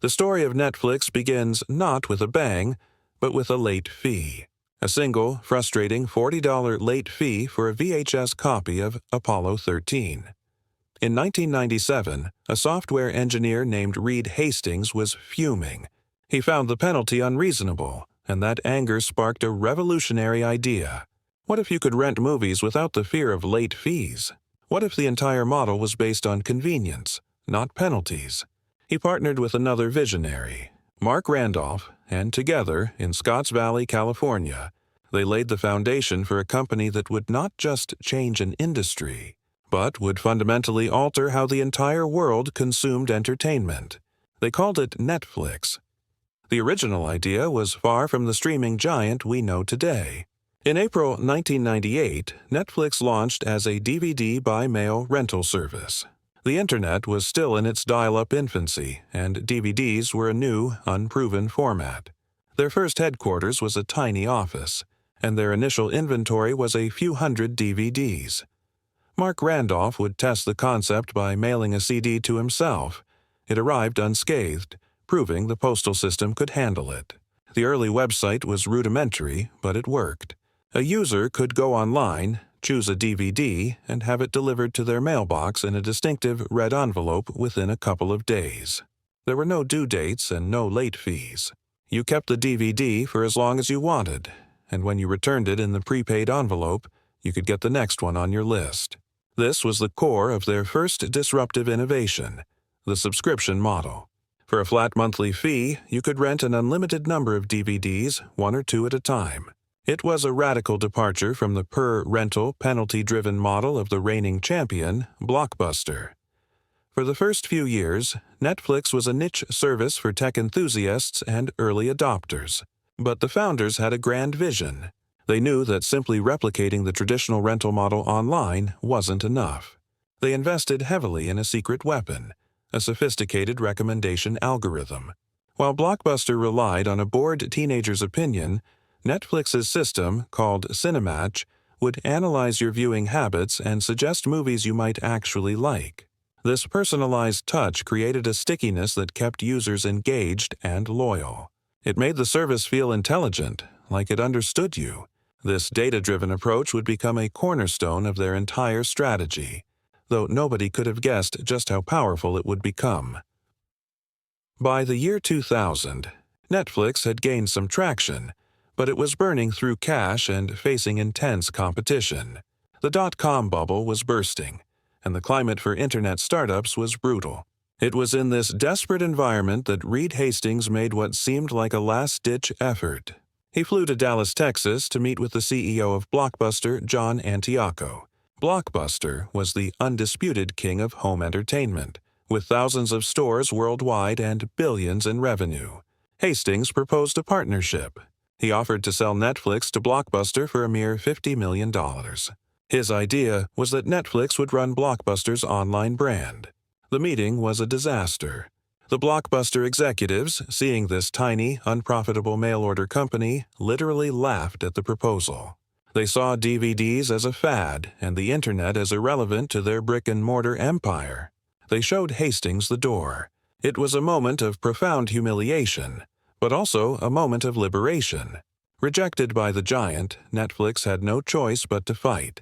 The story of Netflix begins not with a bang, but with a late fee. A single, frustrating $40 late fee for a VHS copy of Apollo 13. In 1997, a software engineer named Reed Hastings was fuming. He found the penalty unreasonable, and that anger sparked a revolutionary idea. What if you could rent movies without the fear of late fees? What if the entire model was based on convenience, not penalties? He partnered with another visionary, Mark Randolph, and together, in Scotts Valley, California, they laid the foundation for a company that would not just change an industry, but would fundamentally alter how the entire world consumed entertainment. They called it Netflix. The original idea was far from the streaming giant we know today. In April 1998, Netflix launched as a DVD by mail rental service. The Internet was still in its dial-up infancy, and DVDs were a new, unproven format. Their first headquarters was a tiny office, and their initial inventory was a few hundred DVDs. Mark Randolph would test the concept by mailing a CD to himself. It arrived unscathed, proving the postal system could handle it. The early website was rudimentary, but it worked. A user could go online, choose a DVD, and have it delivered to their mailbox in a distinctive red envelope within a couple of days. There were no due dates and no late fees. You kept the DVD for as long as you wanted, and when you returned it in the prepaid envelope, you could get the next one on your list. This was the core of their first disruptive innovation, the subscription model. For a flat monthly fee, you could rent an unlimited number of DVDs, 1 or 2 at a time. It was a radical departure from the per-rental, penalty-driven model of the reigning champion, Blockbuster. For the first few years, Netflix was a niche service for tech enthusiasts and early adopters. But the founders had a grand vision. They knew that simply replicating the traditional rental model online wasn't enough. They invested heavily in a secret weapon, a sophisticated recommendation algorithm. While Blockbuster relied on a bored teenager's opinion, Netflix's system, called Cinematch, would analyze your viewing habits and suggest movies you might actually like. This personalized touch created a stickiness that kept users engaged and loyal. It made the service feel intelligent, like it understood you. This data-driven approach would become a cornerstone of their entire strategy, though nobody could have guessed just how powerful it would become. By the year 2000, Netflix had gained some traction, but it was burning through cash and facing intense competition. The dot-com bubble was bursting, and the climate for internet startups was brutal. It was in this desperate environment that Reed Hastings made what seemed like a last-ditch effort. He flew to Dallas, Texas to meet with the CEO of Blockbuster, John Antioco. Blockbuster was the undisputed king of home entertainment, with thousands of stores worldwide and billions in revenue. Hastings proposed a partnership. He offered to sell Netflix to Blockbuster for a mere $50 million. His idea was that Netflix would run Blockbuster's online brand. The meeting was a disaster. The Blockbuster executives, seeing this tiny, unprofitable mail-order company, literally laughed at the proposal. They saw DVDs as a fad and the Internet as irrelevant to their brick-and-mortar empire. They showed Hastings the door. It was a moment of profound humiliation, but also a moment of liberation. Rejected by the giant, Netflix had no choice but to fight.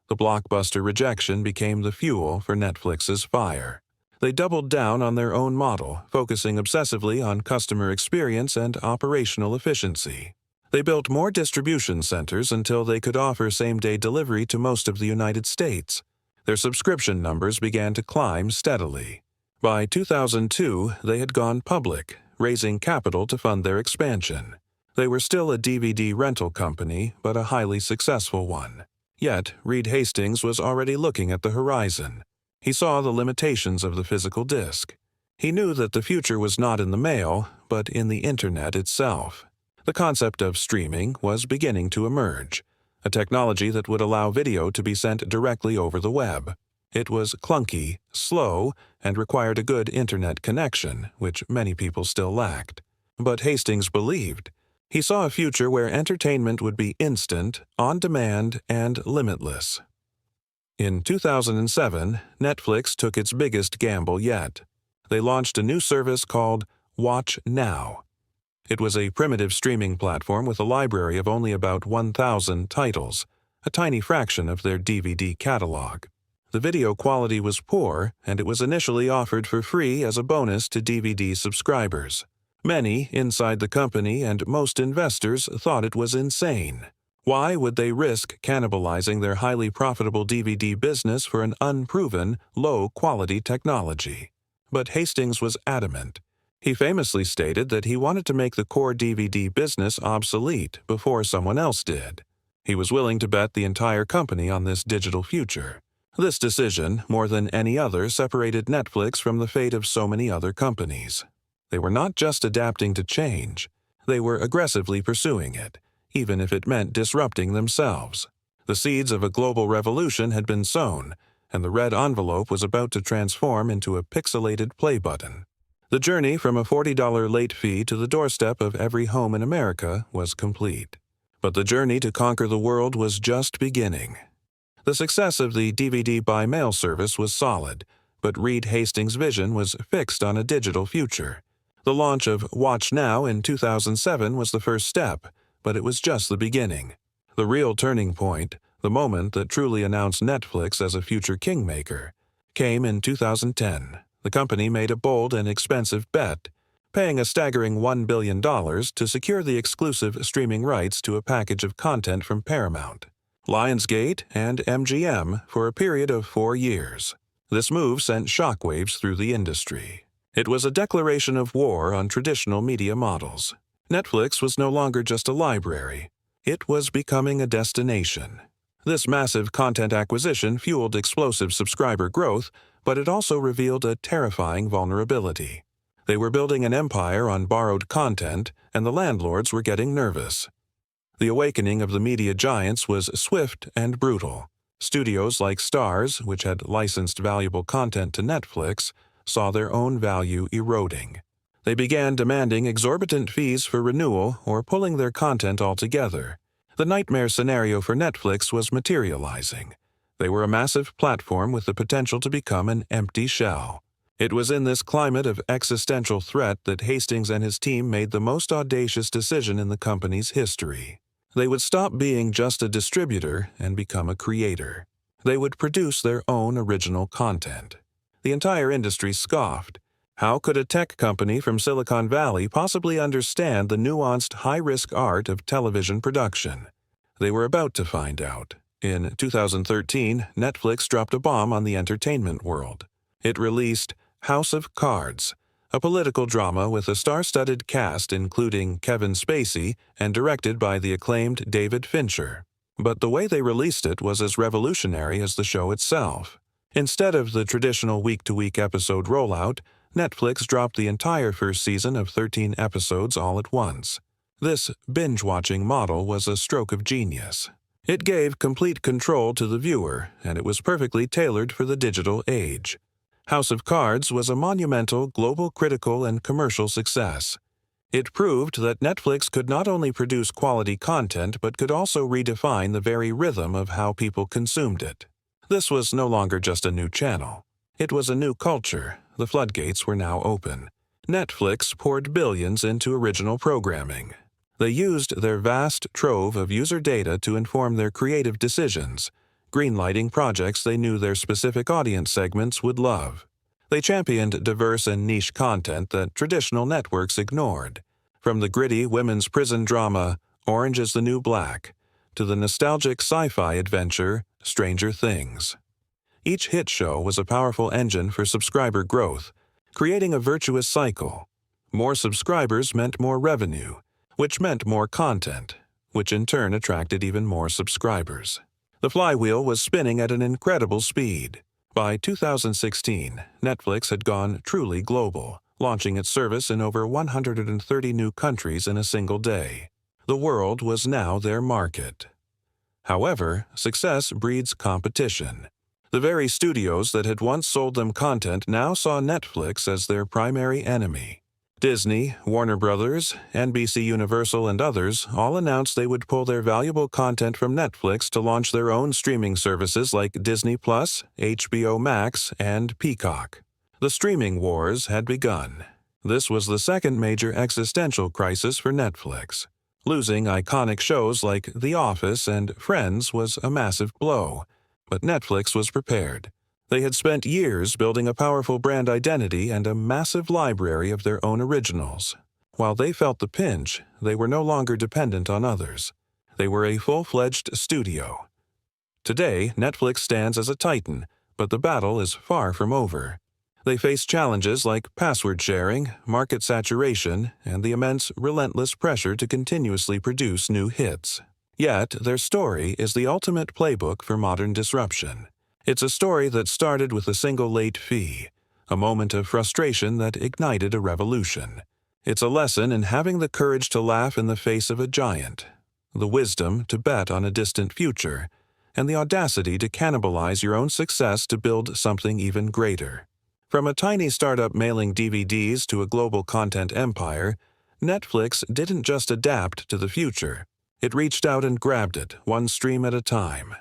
The Blockbuster rejection became the fuel for Netflix's fire. They doubled down on their own model, focusing obsessively on customer experience and operational efficiency. They built more distribution centers until they could offer same-day delivery to most of the United States. Their subscription numbers began to climb steadily. By 2002, they had gone public, raising capital to fund their expansion. They were still a DVD rental company, but a highly successful one. Yet, Reed Hastings was already looking at the horizon. He saw the limitations of the physical disc. He knew that the future was not in the mail, but in the Internet itself. The concept of streaming was beginning to emerge, a technology that would allow video to be sent directly over the web. It was clunky, slow, and required a good Internet connection, which many people still lacked. But Hastings believed. He saw a future where entertainment would be instant, on-demand, and limitless. In 2007, Netflix took its biggest gamble yet. They launched a new service called Watch Now. It was a primitive streaming platform with a library of only about 1,000 titles, a tiny fraction of their DVD catalog. The video quality was poor, and it was initially offered for free as a bonus to DVD subscribers. Many inside the company and most investors thought it was insane. Why would they risk cannibalizing their highly profitable DVD business for an unproven, low-quality technology? But Hastings was adamant. He famously stated that he wanted to make the core DVD business obsolete before someone else did. He was willing to bet the entire company on this digital future. This decision, more than any other, separated Netflix from the fate of so many other companies. They were not just adapting to change. They were aggressively pursuing it, even if it meant disrupting themselves. The seeds of a global revolution had been sown, and the red envelope was about to transform into a pixelated play button. The journey from a $40 late fee to the doorstep of every home in America was complete. But the journey to conquer the world was just beginning. The success of the DVD by mail service was solid, but Reed Hastings' vision was fixed on a digital future. The launch of Watch Now in 2007 was the first step, but it was just the beginning. The real turning point, the moment that truly announced Netflix as a future kingmaker, came in 2010. The company made a bold and expensive bet, paying a staggering $1 billion to secure the exclusive streaming rights to a package of content from Paramount, Lionsgate, and MGM for a period of 4 years. This move sent shockwaves through the industry. It was a declaration of war on traditional media models. Netflix was no longer just a library. It was becoming a destination. This massive content acquisition fueled explosive subscriber growth, but it also revealed a terrifying vulnerability. They were building an empire on borrowed content, and the landlords were getting nervous. The awakening of the media giants was swift and brutal. Studios like Starz, which had licensed valuable content to Netflix, saw their own value eroding. They began demanding exorbitant fees for renewal or pulling their content altogether. The nightmare scenario for Netflix was materializing. They were a massive platform with the potential to become an empty shell. It was in this climate of existential threat that Hastings and his team made the most audacious decision in the company's history. They would stop being just a distributor and become a creator. They would produce their own original content. The entire industry scoffed. How could a tech company from Silicon Valley possibly understand the nuanced, high-risk art of television production? They were about to find out. In 2013, Netflix dropped a bomb on the entertainment world. It released House of Cards, a political drama with a star-studded cast including Kevin Spacey and directed by the acclaimed David Fincher. But the way they released it was as revolutionary as the show itself. Instead of the traditional week-to-week episode rollout, Netflix dropped the entire first season of 13 episodes all at once. This binge-watching model was a stroke of genius. It gave complete control to the viewer, and it was perfectly tailored for the digital age. House of Cards was a monumental global critical and commercial success. It proved that Netflix could not only produce quality content but could also redefine the very rhythm of how people consumed it. This was no longer just a new channel. It was a new culture. The floodgates were now open. Netflix poured billions into original programming. They used their vast trove of user data to inform their creative decisions, greenlighting projects they knew their specific audience segments would love. They championed diverse and niche content that traditional networks ignored, from the gritty women's prison drama, Orange is the New Black, to the nostalgic sci-fi adventure, Stranger Things. Each hit show was a powerful engine for subscriber growth, creating a virtuous cycle. More subscribers meant more revenue, which meant more content, which in turn attracted even more subscribers. The flywheel was spinning at an incredible speed. By 2016, Netflix had gone truly global, launching its service in over 130 new countries in a single day. The world was now their market. However, success breeds competition. The very studios that had once sold them content now saw Netflix as their primary enemy. Disney, Warner Brothers, NBC Universal, and others all announced they would pull their valuable content from Netflix to launch their own streaming services like Disney+, HBO Max, and Peacock. The streaming wars had begun. This was the second major existential crisis for Netflix. Losing iconic shows like The Office and Friends was a massive blow, but Netflix was prepared. They had spent years building a powerful brand identity and a massive library of their own originals. While they felt the pinch, they were no longer dependent on others. They were a full-fledged studio. Today, Netflix stands as a titan, but the battle is far from over. They face challenges like password sharing, market saturation, and the immense, relentless pressure to continuously produce new hits. Yet, their story is the ultimate playbook for modern disruption. It's a story that started with a single late fee, a moment of frustration that ignited a revolution. It's a lesson in having the courage to laugh in the face of a giant, the wisdom to bet on a distant future, and the audacity to cannibalize your own success to build something even greater. From a tiny startup mailing DVDs to a global content empire, Netflix didn't just adapt to the future. It reached out and grabbed it, one stream at a time.